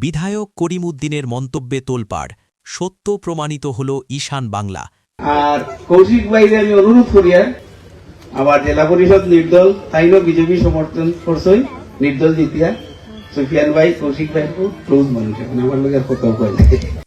বিধায়ক করিম উদ্দিনের মন্তব্যে তোলপাড়, সত্য প্রমাণিত হল ঈশান বাংলা। আর কৌশিক ভাইরে আমি অনুরোধ করি আবার জেলা পরিষদ নির্দল তাইও বিজেপি সমর্থন করছই নির্দল জিতিয়া সুফিয়ান ভাই কৌশিক ভাই ক্লোজ মানুষ এখন আমার লোক আর কোথাও কয়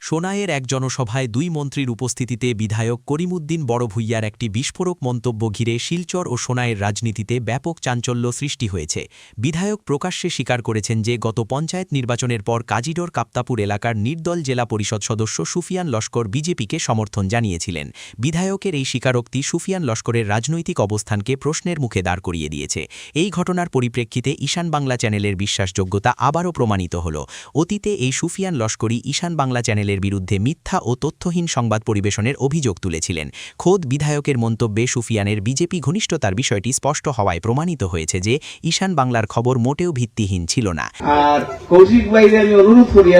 সোনাইয়ের এক জনসভায় দুই মন্ত্রীর উপস্থিতিতে বিধায়ক করিমউদ্দিন বড়ভূইয়ার একটি বিস্ফোরক মন্তব্য ঘিরে শিলচর ও সোনাইয়ের রাজনীতিতে ব্যাপক চাঞ্চল্য সৃষ্টি হয়েছে। বিধায়ক প্রকাশ্যে স্বীকার করেছেন যে গত পঞ্চায়েত নির্বাচনের পর কাজিডোর কাপ্তাপুর এলাকার নির্দল জেলা পরিষদ সদস্য সুফিয়ান লস্কর বিজেপিকে সমর্থন জানিয়েছিলেন। বিধায়কের এই স্বীকারোক্তি সুফিয়ান লস্করের রাজনৈতিক অবস্থানকে প্রশ্নের মুখে দাঁড় করিয়ে দিয়েছে। এই ঘটনার পরিপ্রেক্ষিতে ঈশান বাংলা চ্যানেলের বিশ্বাসযোগ্যতা আবারও প্রমাণিত হল। অতীতে এই সুফিয়ান লস্করই ঈশান বাংলা চ্যানেলের বিরুদ্ধে মিথ্যা ও তথ্যহীন সংবাদ পরিবেশনের অভিযোগ তুলেছিলেন। খোদ বিধায়কের মন্তব্যে সুফিয়ানের বিজেপি ঘনিষ্ঠতার বিষয়টি স্পষ্ট হওয়ায় প্রমাণিত হয়েছে যে ঈশান বাংলার খবর মোটেও ভিত্তিহীন ছিল না। আর কৌশিক ভাইরে আমি অনুরোধ করি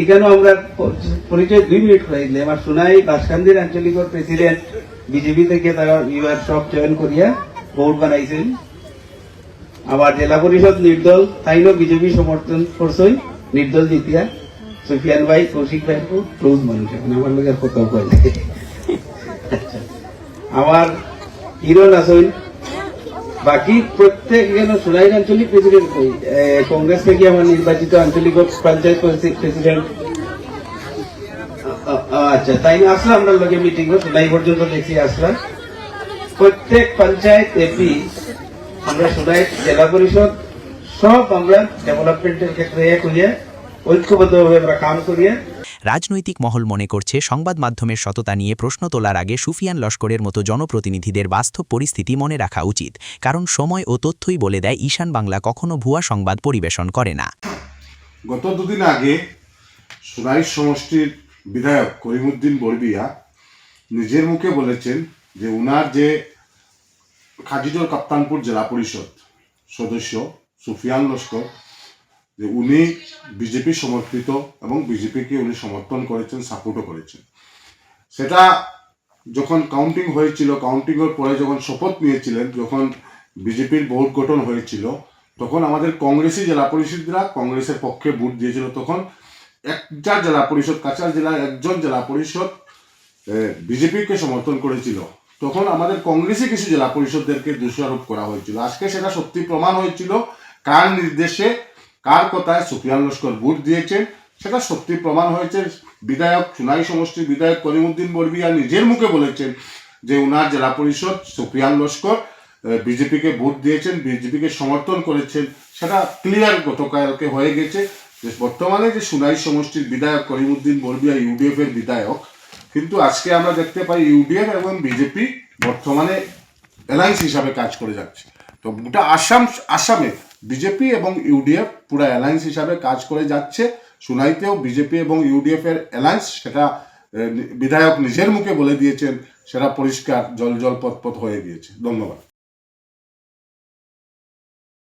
এখানে আমরা পরিচয় 2 মিনিট হয়ে দিলে আমার সোনাই বাসকান্দির আঞ্চলিক প্রেসিডেন্ট বিজেপি থেকে তারা এবার সব জয়েন করিয়া বোর্ড বানাইছেন। আবার জেলা পরিষদ নির্দল তাইও বিজেপি সমর্থন করছই নির্দল জিতিয়া সুফিয়ান ভাই কৌশিক ভাই ক্লোজ মানুষ এখন আমার লোক আর কোথাও কয় আমার হিরো নাসইন বাকি প্রত্যেক এখানে সোনাইর আঞ্চলিক প্রেসিডেন্ট কংগ্রেস থেকে আমার নির্বাচিত আঞ্চলিক পঞ্চায়েত প্রেসিডেন্ট আচ্ছা তাই আসলাম আপনার লোকে মিটিং সোনাই পর্যন্ত দেখছি আসলাম প্রত্যেক পঞ্চায়েত এপি আমরা সোনাই জেলা পরিষদ সব আমরা ডেভেলপমেন্টের ক্ষেত্রে এক হইয়া ঐক্যবদ্ধভাবে আমরা কাম করিয়া। রাজনৈতিক মহল মনে করছে সংবাদ মাধ্যমের সততা নিয়ে প্রশ্ন তোলার আগে সুফিয়ান লস্করের মতো জনপ্রতিনিধিদের বাস্তব পরিস্থিতি মনে রাখা উচিত, কারণ সময় ও তথ্যই বলে দেয় ঈশান বাংলা কখনো ভুয়া সংবাদ পরিবেশন করে না। গত দুদিন আগে সোনাই সমষ্টির বিধায়ক করিমউদ্দিন বড়ভূইয়া নিজের মুখে বলেছেন যে উনার যে কাজিডোর কাপ্তানপুর জেলা পরিষদ সদস্য সুফিয়ান লস্কর যে উনি বিজেপি সমর্থিত এবং বিজেপিকে উনি সমর্থন করেছেন, সাপোর্টও করেছেন। সেটা যখন কাউন্টিং হয়েছিল, কাউন্টিংয়ের পরে যখন শপথ নিয়েছিলেন, যখন বিজেপির বোর্ড গঠন হয়েছিল, তখন আমাদের কংগ্রেসি জেলা পরিষদরা কংগ্রেসের পক্ষে ভোট দিয়েছিল। তখন একটা জেলা পরিষদ, কাছাড় জেলার একজন জেলা পরিষদ বিজেপিকে সমর্থন করেছিল। তখন আমাদের কংগ্রেসি কিছু জেলা পরিষদদেরকে দোষারোপ করা হয়েছিল। আজকে সেটা সত্যি প্রমাণ হয়েছিল কার নির্দেশে কার কথায় সুফিয়ান লস্কর ভোট দিয়েছেন, সেটা সত্যি প্রমাণ হয়েছে। বিধায়ক সোনাই সমষ্টির বিধায়ক করিমউদ্দিন বড়ভূইয়া নিজের মুখে বলেছেন যে উনার জেলা পরিষদ সুফিয়ান লস্কর বিজেপিকে ভোট দিয়েছেন, বিজেপিকে সমর্থন করেছেন। সেটা ক্লিয়ার গতকালকে হয়ে গেছে যে বর্তমানে যে সোনাই সমষ্টির বিধায়ক করিমউদ্দিন বড়ভূইয়া ইউডিএফ এর বিধায়ক, কিন্তু আজকে আমরা দেখতে পাই ইউডিএফ এবং বিজেপি বর্তমানে অ্যালায়েন্স হিসাবে কাজ করে যাচ্ছে। তো গোটা আসামে বিজেপি এবং ইউডিএফ পুরো অ্যালায়েন্স হিসাবে কাজ করে যাচ্ছে। সোনাইতেও বিজেপি এবং ইউডিএফ এর অ্যালায়েন্স, সেটা বিধায়ক নিজের মুখে বলে দিয়েছেন, সেটা পরিষ্কার জল পথ হয়ে গিয়েছে। ধন্যবাদ।